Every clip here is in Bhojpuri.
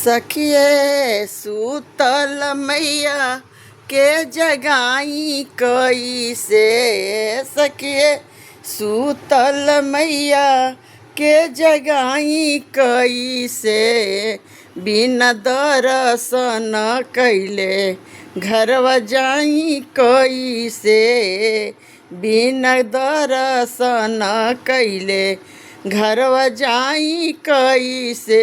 सखिए सूतल मैया के जगाई कैसे। सखिए सूतल मैया के जगाई कैसे। बिना दर्शन कैले घरवा जाई कैसे। बिना दर्शन कैले घरवा जाई कैसे।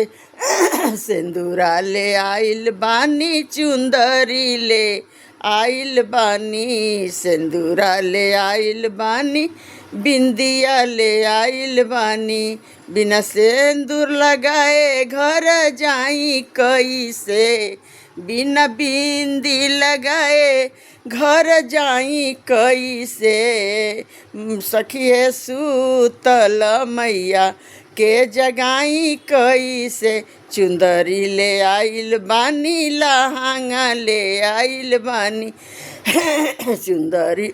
सिंदूरा ले आइल बानी चुंदरी ले आइल बानी। सिंदूरा ले आइल बानी बिंदिया ले आइल बानी। बिना सिंदूर लगाए घर जाई कैसे। बिना बिंदी लगाए घर जाई कैसे। सखिए सूतल मैया के जगाई कैसे। चुंदरी ले आइल बानी लहंगा ले आइल बानी। चुंदरी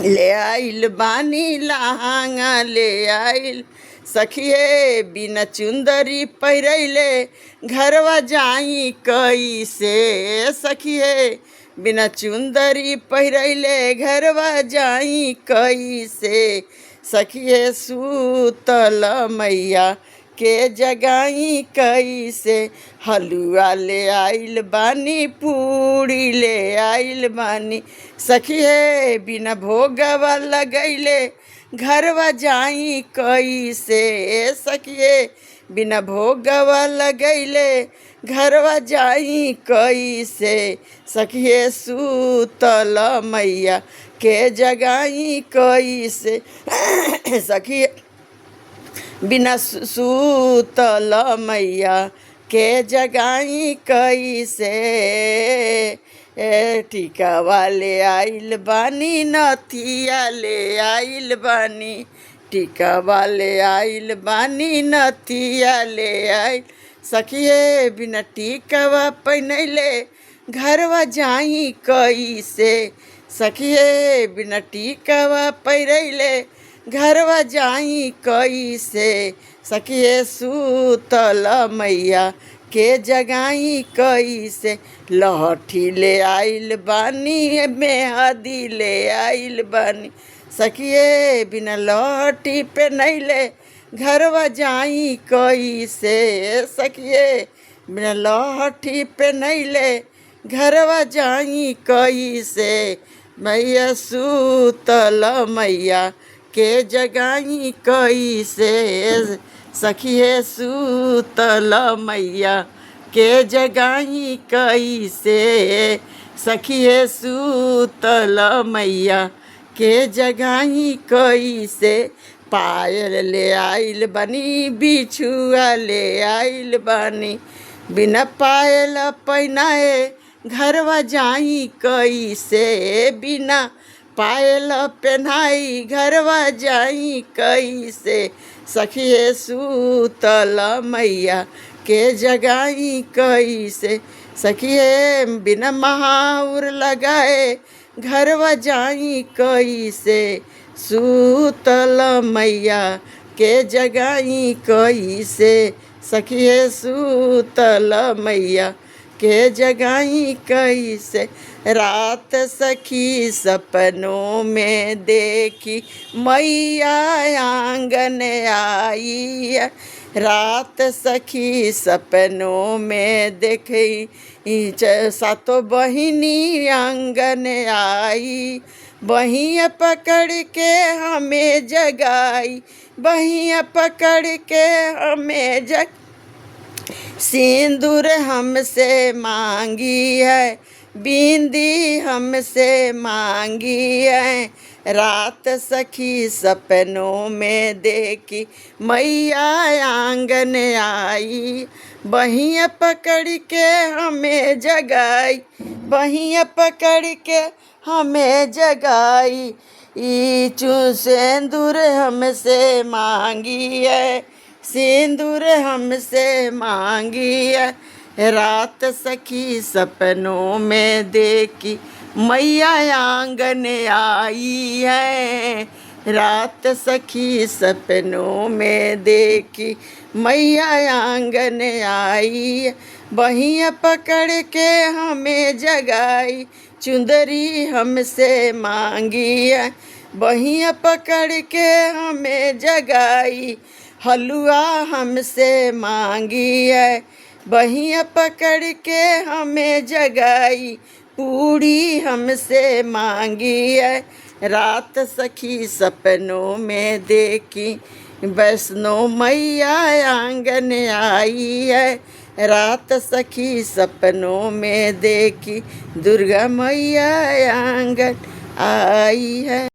ले आइल बानी लहंगा ले आइल। सखिए बिना चुंदरी पहिरैले घरवा जाई कैसे। सखिए बिना चुंदरी पहिरैले घरवा जाई कैसे। सखिए सूतल मैया के जगाई कैसे। हलुआ ले आइल बानी पूड़ी ले आइल बानी। सखिए बिना भोगवा लगैले घरवा जाई कैसे। सखिए बिना भोगवा लगैले घरवा जाई कैसे। सखिए सूतल मैया के जगाई कैसे। सखिए बिना सूतल मैया के जगाई कैसे। टीका वाले आइल बानी नथिया ले आइल बानी। टीका वाले आइल बानी नथिया ले आइल। सखिए बिना टीकावा पहनैले घरवा जाई कैसे। सखिए बिना टीकावा पहिरैले घरवा जाई कैसे। सखिए सूतल मैया के जगाई कैसे। लहठी ले आइल बानी मेहदी ले आइल बानी। सखिए बिना लहठी पहनैले घरवा जाई कैसे। सखिए बिना लहठी पहनैले घरवा जाई कैसे। मैया सूतल मैया के जगाई कैसे। सखिए सूतल मैया के जगाई कैसे। सखिए सूतल मैया के जगाई कैसे। पायल ले आइल बानी बिछुआ ले आइल बानी। बिना पायल पहनाए घरवा जाई कैसे। बिना पायल पहनाई घरवा जाई कैसे। सखिए सूतल मैया के जगाई कैसे। सखिए बिना महाउर लगाए घरवा जाई कैसे। सूतल मैया के जगाई कैसे। सखिए सूतल मैया के जगाई कैसे। रात सखी सपनों में देखी मैया आंगन आई। रात सखी सपनों में देखी सातों बहिनी आंगन आई। बहिया पकड़ के हमें जगाई। बहिया पकड़ के हमें सिंदूर हमसे मांगी है बिंदी हमसे मांगी है। रात सखी सपनों में देखी मैया आंगन आई। बहिया पकड़ के हमें जगाई। बहिया पकड़ के हमें जगाई। सिंदूर हमसे मांगी है। सिंदूर हमसे मांगी है। रात सखी सपनों में देखी मैया आंगन आई है। रात सखी सपनों में देखी मैया आंगन आई, बहिया पकड़ के हमें जगाई, चुंदरी हमसे मांगी है, बहिया पकड़ के हमें जगाई, हलुआ हमसे मांगी है, बहिया पकड़ के हमें जगाई, पूड़ी हमसे मांगी है, रात सखी सपनों में देखी, वैष्णो मैया आंगन आई है, रात सखी सपनों में देखी, दुर्गा मैया आंगन आई है।